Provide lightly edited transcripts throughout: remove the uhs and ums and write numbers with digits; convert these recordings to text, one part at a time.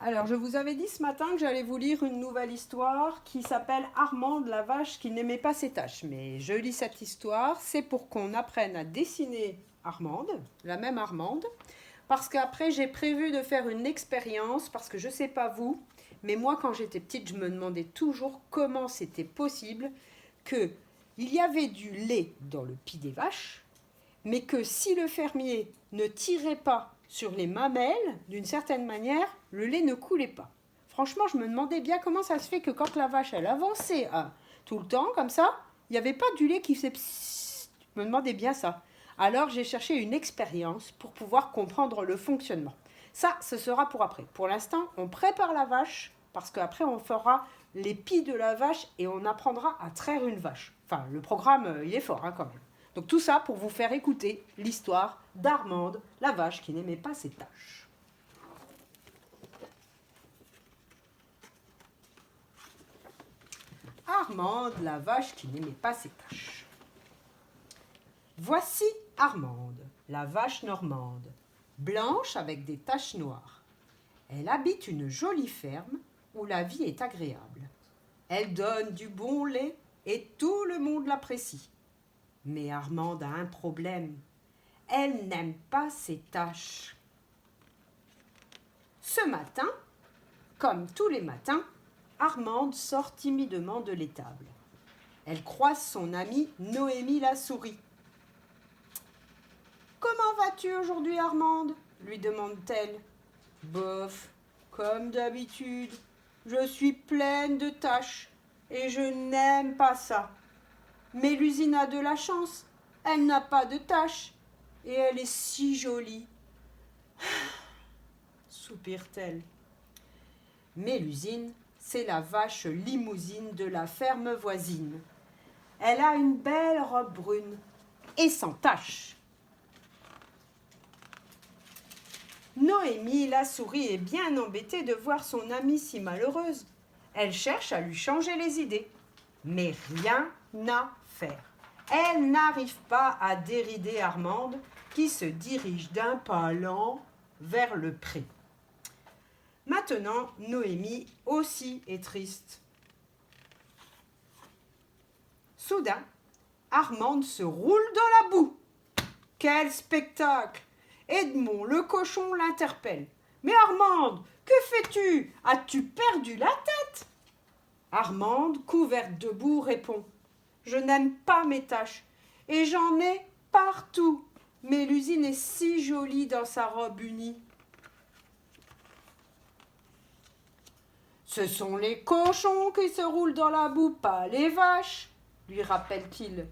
Alors, je vous avais dit ce matin que j'allais vous lire une nouvelle histoire qui s'appelle Armande, la vache qui n'aimait pas ses tâches. Mais je lis cette histoire, c'est pour qu'on apprenne à dessiner Armande, la même Armande, parce qu'après j'ai prévu de faire une expérience, parce que je ne sais pas vous, mais moi quand j'étais petite, je me demandais toujours comment c'était possible qu'il y avait du lait dans le pis des vaches, mais que si le fermier ne tirait pas sur les mamelles, d'une certaine manière, le lait ne coulait pas. Franchement, je me demandais bien comment ça se fait que quand la vache, elle avançait tout le temps, comme ça, il n'y avait pas du lait qui faisait pssst. Je me demandais bien ça. Alors, j'ai cherché une expérience pour pouvoir comprendre le fonctionnement. Ça, ce sera pour après. Pour l'instant, on prépare la vache, parce qu'après, on fera les pis de la vache et on apprendra à traire une vache. Enfin, le programme, il est fort quand même. Donc tout ça pour vous faire écouter l'histoire d'Armande, la vache qui n'aimait pas ses tâches. Armande, la vache qui n'aimait pas ses tâches. Voici Armande, la vache normande, blanche avec des taches noires. Elle habite une jolie ferme où la vie est agréable. Elle donne du bon lait et tout le monde l'apprécie. Mais Armande a un problème. Elle n'aime pas ses tâches. Ce matin, comme tous les matins, Armande sort timidement de l'étable. Elle croise son amie Noémie la souris. « Comment vas-tu aujourd'hui, Armande ?» lui demande-t-elle. « Bof, comme d'habitude, je suis pleine de tâches et je n'aime pas ça. Mais l'usine a de la chance, elle n'a pas de taches, et elle est si jolie. » soupire-t-elle. Mais l'usine, c'est la vache limousine de la ferme voisine. Elle a une belle robe brune et sans taches. Noémie, la souris, est bien embêtée de voir son amie si malheureuse. Elle cherche à lui changer les idées, mais rien à faire. Elle n'arrive pas à dérider Armande, qui se dirige d'un pas lent vers le pré. Maintenant, Noémie aussi est triste. Soudain, Armande se roule dans la boue. Quel spectacle! Edmond, le cochon, l'interpelle. « Mais Armande, que fais-tu? As-tu perdu la tête ?» Armande, couverte de boue, répond. « Je n'aime pas mes taches, et j'en ai partout, mais l'usine est si jolie dans sa robe unie. » « Ce sont les cochons qui se roulent dans la boue, pas les vaches, » lui rappelle-t-il.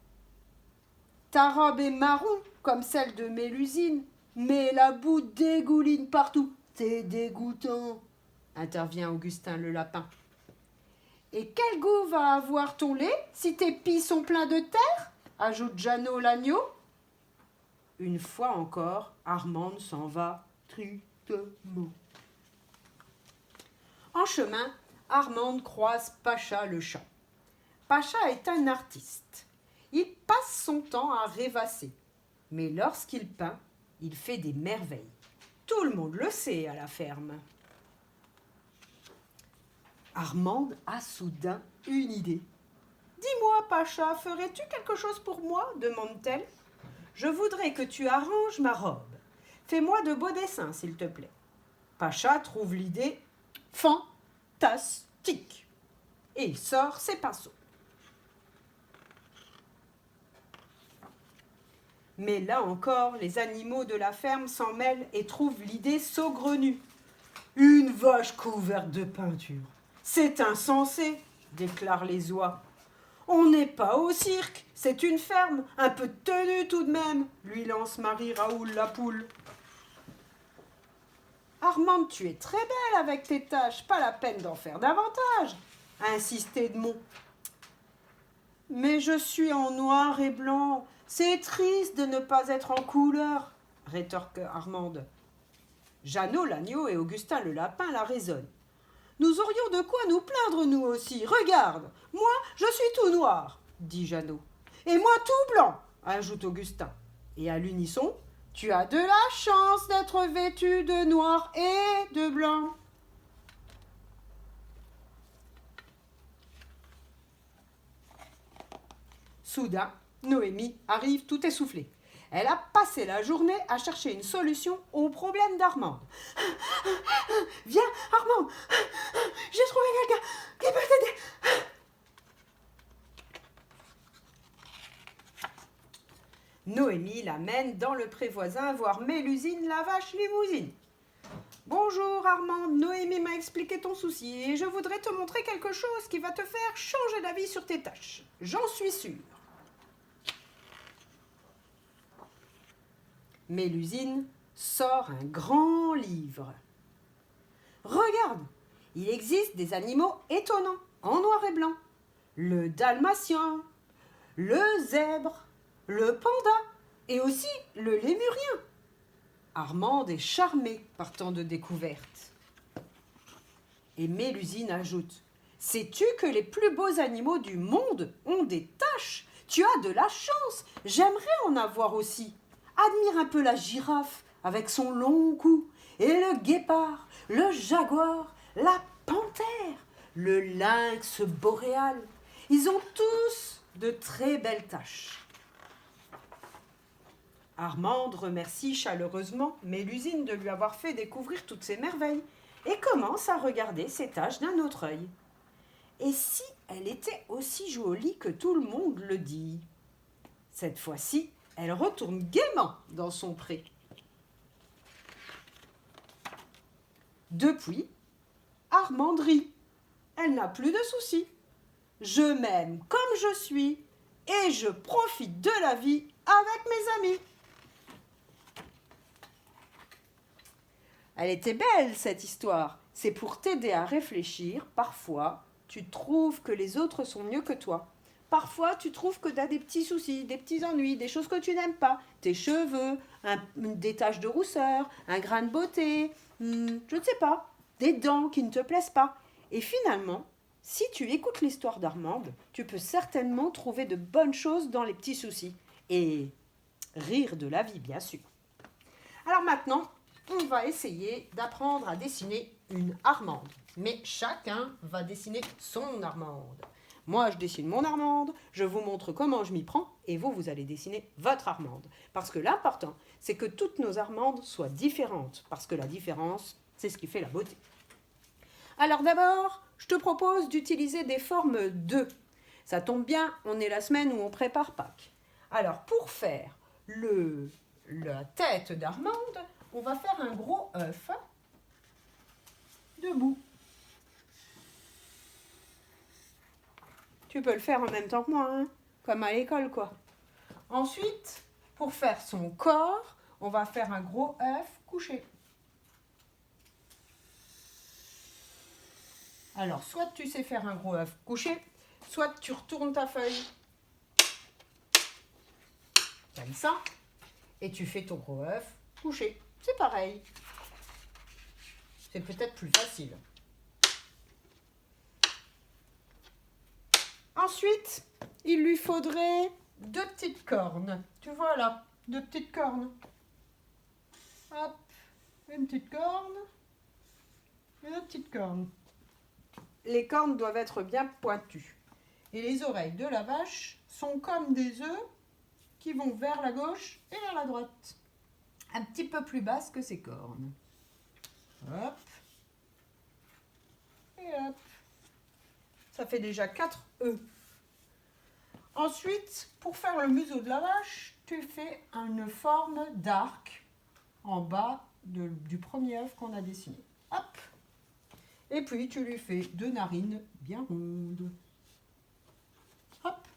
« Ta robe est marron, comme celle de Mélusine, mais la boue dégouline partout. C'est dégoûtant, » intervient Augustin le lapin. « Et quel goût va avoir ton lait si tes pis sont pleins de terre ?» ajoute Jeannot l'agneau. Une fois encore, Armande s'en va tristement. En chemin, Armande croise Pacha le chat. Pacha est un artiste. Il passe son temps à rêvasser. Mais lorsqu'il peint, il fait des merveilles. Tout le monde le sait à la ferme. Armande a soudain une idée. « Dis-moi, Pacha, ferais-tu quelque chose pour moi ?» demande-t-elle. « Je voudrais que tu arranges ma robe. Fais-moi de beaux dessins, s'il te plaît. » Pacha trouve l'idée fantastique et il sort ses pinceaux. Mais là encore, les animaux de la ferme s'en mêlent et trouvent l'idée saugrenue. « Une vache couverte de peinture, c'est insensé !» déclarent les oies. « On n'est pas au cirque, c'est une ferme, un peu de tenue tout de même !» lui lance Marie-Raoul la poule. « Armande, tu es très belle avec tes taches, pas la peine d'en faire davantage !» insiste Edmond. « Mais je suis en noir et blanc, c'est triste de ne pas être en couleur !» rétorque Armande. Jeannot l'agneau et Augustin le lapin la raisonnent. « Nous aurions de quoi nous plaindre nous aussi, regarde, moi je suis tout noir !» dit Jeannot. « Et moi tout blanc !» ajoute Augustin. Et à l'unisson, Tu as de la chance d'être vêtu de noir et de blanc. Soudain, Noémie arrive tout essoufflée. Elle a passé la journée à chercher une solution au problème d'Armande. Viens, Armande, j'ai trouvé quelqu'un qui peut t'aider. Noémie l'amène dans le pré voisin voir Mélusine, la vache limousine. Bonjour Armande, Noémie m'a expliqué ton souci et je voudrais te montrer quelque chose qui va te faire changer d'avis sur tes tâches. J'en suis sûre. Mélusine sort un grand livre. Regarde, il existe des animaux étonnants, en noir et blanc. Le dalmatien, le zèbre, le panda et aussi le lémurien. Armande est charmée par tant de découvertes. Et Mélusine ajoute, sais-tu que les plus beaux animaux du monde ont des taches? Tu as de la chance, j'aimerais en avoir aussi. Admire un peu la girafe avec son long cou, et le guépard, le jaguar, la panthère, le lynx boréal. Ils ont tous de très belles taches. Armande remercie chaleureusement Mélusine de lui avoir fait découvrir toutes ces merveilles et commence à regarder ses taches d'un autre œil. Et si elle était aussi jolie que tout le monde le dit? Cette fois-ci, elle retourne gaiement dans son pré. Depuis, Armande rit. Elle n'a plus de soucis. Je m'aime comme je suis et je profite de la vie avec mes amis. Elle était belle, cette histoire. C'est pour t'aider à réfléchir. Parfois, tu trouves que les autres sont mieux que toi. Parfois, tu trouves que tu as des petits soucis, des petits ennuis, des choses que tu n'aimes pas. Tes cheveux, des taches de rousseur, un grain de beauté, je ne sais pas, des dents qui ne te plaisent pas. Et finalement, si tu écoutes l'histoire d'Armande, tu peux certainement trouver de bonnes choses dans les petits soucis. Et rire de la vie, bien sûr. Alors maintenant, on va essayer d'apprendre à dessiner une Armande. Mais chacun va dessiner son Armande. Moi, je dessine mon Armande, je vous montre comment je m'y prends, et vous, vous allez dessiner votre Armande. Parce que l'important, c'est que toutes nos Armandes soient différentes, parce que la différence, c'est ce qui fait la beauté. Alors d'abord, je te propose d'utiliser des formes 2. Ça tombe bien, on est la semaine où on prépare Pâques. Alors, pour faire la tête d'Armande, on va faire un gros œuf debout. Tu peux le faire en même temps que moi, hein, comme à l'école, quoi. Ensuite, pour faire son corps, on va faire un gros œuf couché. Alors, soit tu sais faire un gros œuf couché, soit tu retournes ta feuille. Comme ça. Et tu fais ton gros œuf couché. C'est pareil. C'est peut-être plus facile. Ensuite, il lui faudrait 2 petites cornes. Tu vois là, 2 petites cornes. Hop, une petite corne et 2 petites cornes. Les cornes doivent être bien pointues. Et les oreilles de la vache sont comme des œufs qui vont vers la gauche et vers la droite. Un petit peu plus basse que ses cornes. Hop. Et hop. Ça fait déjà 4 œufs. Ensuite, pour faire le museau de la vache, tu fais une forme d'arc en bas du premier œuf qu'on a dessiné. Hop. Et puis, tu lui fais 2 narines bien rondes. Hop.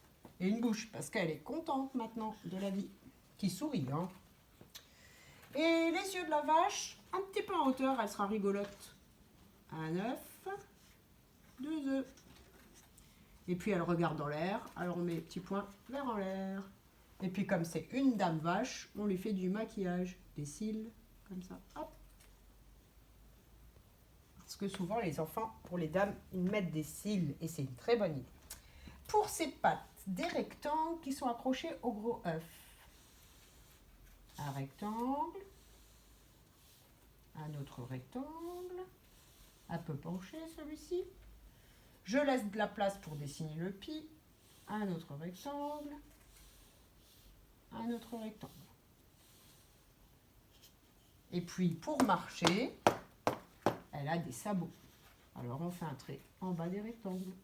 Et une bouche, parce qu'elle est contente maintenant de la vie. Qui sourit, hein. Et les yeux de la vache, un petit peu en hauteur, elle sera rigolote. Un œuf, 2 œufs. Et puis elle regarde dans l'air, alors on met les petits points vers en l'air. Et puis comme c'est une dame vache, on lui fait du maquillage, des cils, comme ça, hop. Parce que souvent les enfants, pour les dames, ils mettent des cils et c'est une très bonne idée. Pour ces pattes, des rectangles qui sont accrochés au gros œuf. un rectangle, un autre rectangle, un peu penché celui-ci. Je laisse de la place pour dessiner le pis, un autre rectangle, un autre rectangle. Et puis pour marcher, elle a des sabots. Alors on fait un trait en bas des rectangles.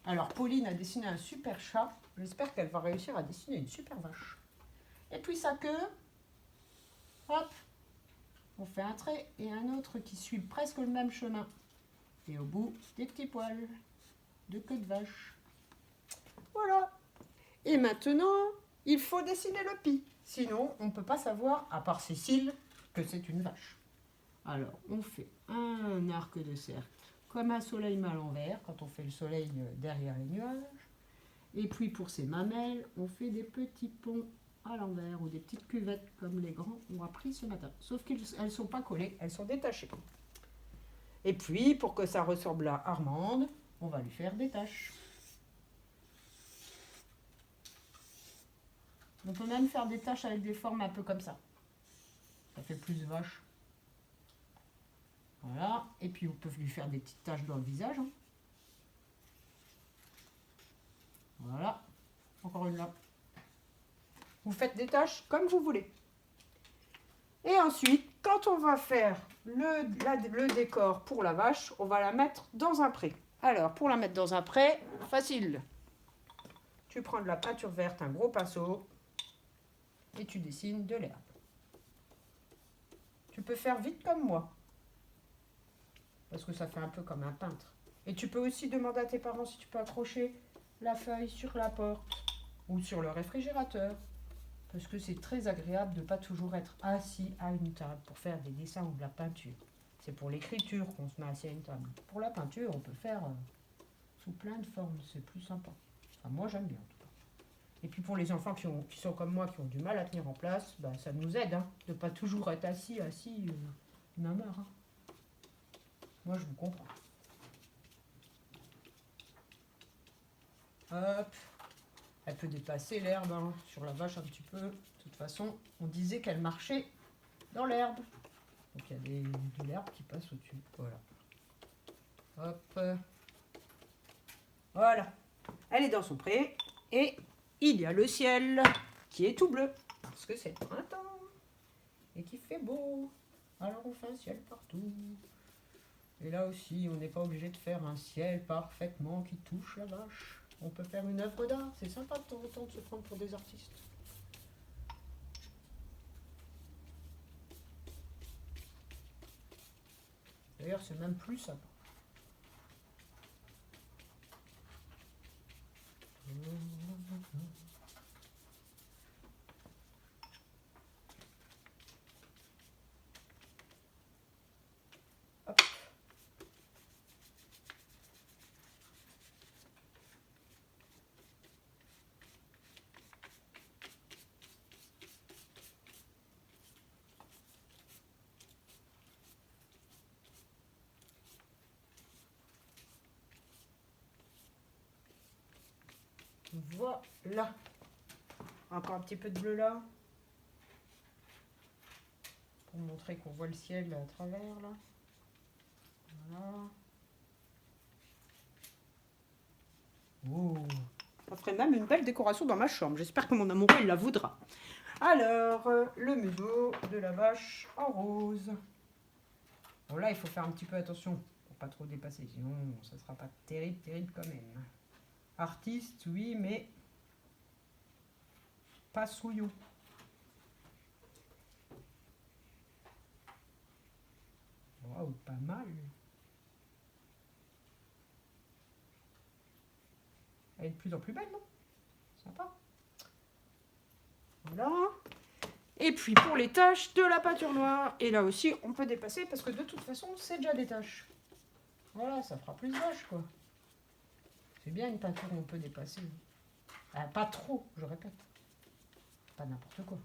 Alors Pauline a dessiné un super chat. J'espère qu'elle va réussir à dessiner une super vache. Et puis sa queue, hop, on fait un trait et un autre qui suit presque le même chemin. Et au bout, des petits poils de queue de vache. Voilà. Et maintenant, il faut dessiner le pis. Sinon, on ne peut pas savoir, à part Cécile, que c'est une vache. Alors, on fait un arc de cercle, comme un soleil à l'envers, quand on fait le soleil derrière les nuages. Et puis, pour ces mamelles, on fait des petits ponts à l'envers, ou des petites cuvettes, comme les grands ont appris ce matin. Sauf qu'elles ne sont pas collées, elles sont détachées. Et puis, pour que ça ressemble à Armande, on va lui faire des taches. On peut même faire des taches avec des formes un peu comme ça. Ça fait plus vache. Voilà. Et puis on peut lui faire des petites taches dans le visage. Hein. Voilà. Encore une là. Vous faites des taches comme vous voulez. Et ensuite, quand on va faire le décor pour la vache, on va la mettre dans un pré. Alors, pour la mettre dans un pré, facile. Tu prends de la peinture verte, un gros pinceau, et tu dessines de l'herbe. Tu peux faire vite comme moi, parce que ça fait un peu comme un peintre. Et tu peux aussi demander à tes parents si tu peux accrocher la feuille sur la porte ou sur le réfrigérateur, parce que c'est très agréable de ne pas toujours être assis à une table pour faire des dessins ou de la peinture. C'est pour l'écriture qu'on se met assis à une table. Pour la peinture, on peut faire sous plein de formes, c'est plus sympa. Enfin, moi, j'aime bien en tout cas. Et puis pour les enfants qui sont comme moi, qui ont du mal à tenir en place, bah, ça nous aide hein, de ne pas toujours être assis, on a marre. Hein. Moi, je vous comprends. Hop. Elle peut dépasser l'herbe hein, sur la vache un petit peu. De toute façon, on disait qu'elle marchait dans l'herbe. Donc il y a de l'herbe qui passe au-dessus. Voilà. Hop. Voilà. Elle est dans son pré. Et il y a le ciel qui est tout bleu. Parce que c'est le printemps. Et qu'il fait beau. Alors on fait un ciel partout. Et là aussi, on n'est pas obligé de faire un ciel parfaitement qui touche la vache. On peut faire une œuvre d'art. C'est sympa de temps en temps de se prendre pour des artistes. D'ailleurs, c'est même plus sympa. Hop. Voilà. Encore un petit peu de bleu là. Pour montrer qu'on voit le ciel à travers là. Voilà. Oh. Ça ferait même une belle décoration dans ma chambre. J'espère que mon amoureux il la voudra. Alors, le museau de la vache en rose. Bon là, il faut faire un petit peu attention pour pas trop dépasser. Sinon, ça sera pas terrible, terrible quand même. Artiste, oui, mais pas souillot. Waouh, pas mal. Elle est de plus en plus belle, non? Sympa. Voilà. Et puis pour les taches, de la peinture noire. Et là aussi, on peut dépasser parce que de toute façon, c'est déjà des taches. Voilà, ça fera plus vache, quoi. C'est bien une peinture où on peut dépasser. Pas trop, je répète. Pas n'importe quoi.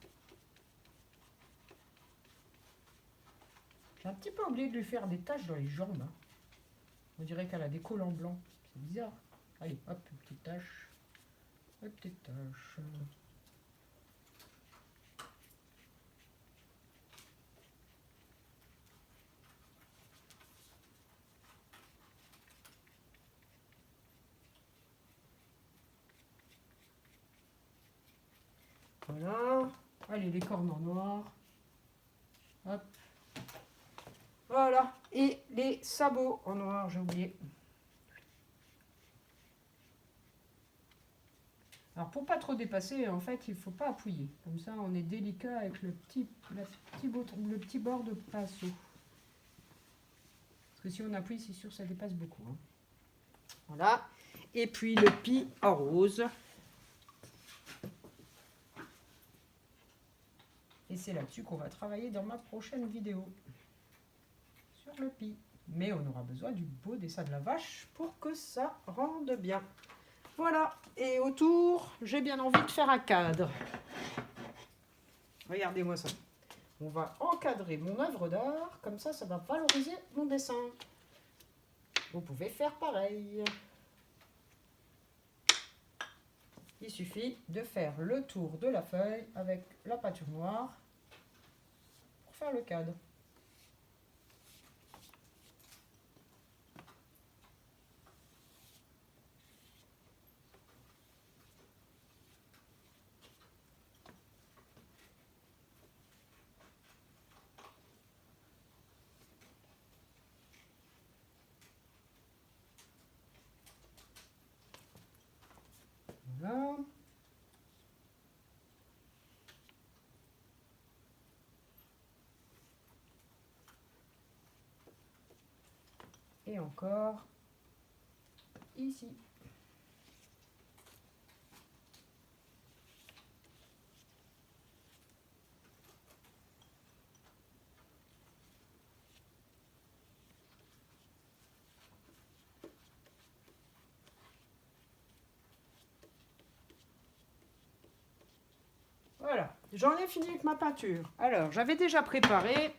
J'ai un petit peu oublié de lui faire des taches dans les jambes. Hein. On dirait qu'elle a des collants blancs. C'est bizarre. Allez, hop, une petite tache. Une petite tache. Voilà. Allez, les cornes en noir. Hop. Voilà. Et les sabots en noir, j'ai oublié. Alors, pour pas trop dépasser, en fait, il ne faut pas appuyer. Comme ça, on est délicat avec le petit bord de pinceau. Parce que si on appuie, c'est sûr, ça dépasse beaucoup. Hein. Voilà. Et puis, le pis en rose. Et c'est là-dessus qu'on va travailler dans ma prochaine vidéo. Sur le pis. Mais on aura besoin du beau dessin de la vache pour que ça rende bien. Voilà, et autour, j'ai bien envie de faire un cadre. Regardez-moi ça. On va encadrer mon œuvre d'art, comme ça, ça va valoriser mon dessin. Vous pouvez faire pareil. Il suffit de faire le tour de la feuille avec la peinture noire pour faire le cadre. Voilà. Et encore ici. Voilà, j'en ai fini avec ma peinture. Alors, j'avais déjà préparé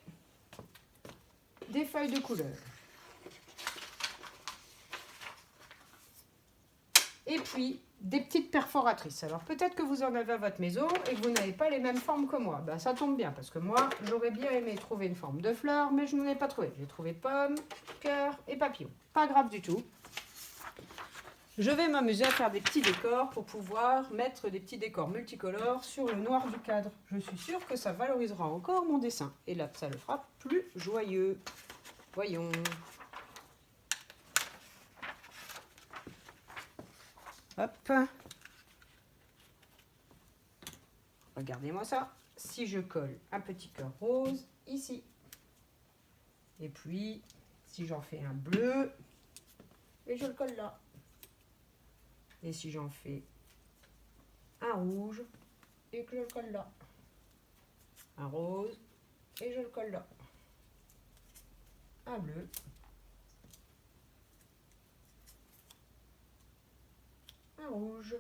des feuilles de couleur. Et puis, des petites perforatrices. Alors, peut-être que vous en avez à votre maison et que vous n'avez pas les mêmes formes que moi. Ben, ça tombe bien, parce que moi, j'aurais bien aimé trouver une forme de fleur, mais je n'en ai pas trouvé. J'ai trouvé pomme, cœur et papillon. Pas grave du tout. Je vais m'amuser à faire des petits décors pour pouvoir mettre des petits décors multicolores sur le noir du cadre. Je suis sûre que ça valorisera encore mon dessin. Et là, ça le fera plus joyeux. Voyons. Hop. Regardez-moi ça. Si je colle un petit cœur rose ici. Et puis, si j'en fais un bleu, et je le colle là. Et si j'en fais un rouge, et que je le colle là. Un rose, et je le colle là. Un bleu. Un rouge.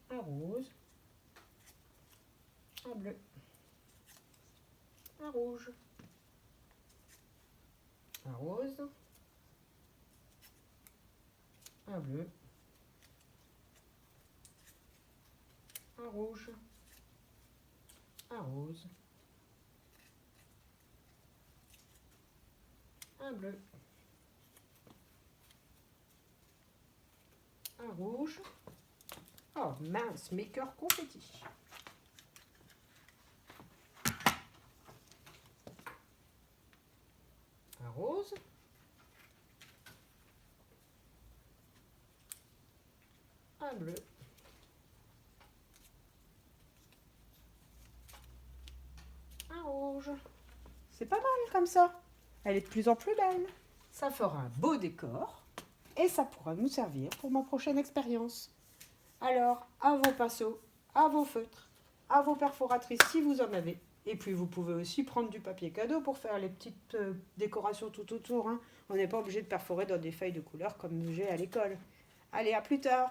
Un rose. Un bleu. Un rouge. Un rose. Un bleu. Un rouge. Un rose. Un bleu. Un rouge. Oh mince, mes cœurs confettis. Un rose. Un bleu. Un rouge. C'est pas mal comme ça. Elle est de plus en plus belle. Ça fera un beau décor et ça pourra nous servir pour ma prochaine expérience. Alors, à vos pinceaux, à vos feutres, à vos perforatrices si vous en avez. Et puis, vous pouvez aussi prendre du papier cadeau pour faire les petites décorations tout autour. Hein. On n'est pas obligé de perforer dans des feuilles de couleur comme j'ai à l'école. Allez, à plus tard!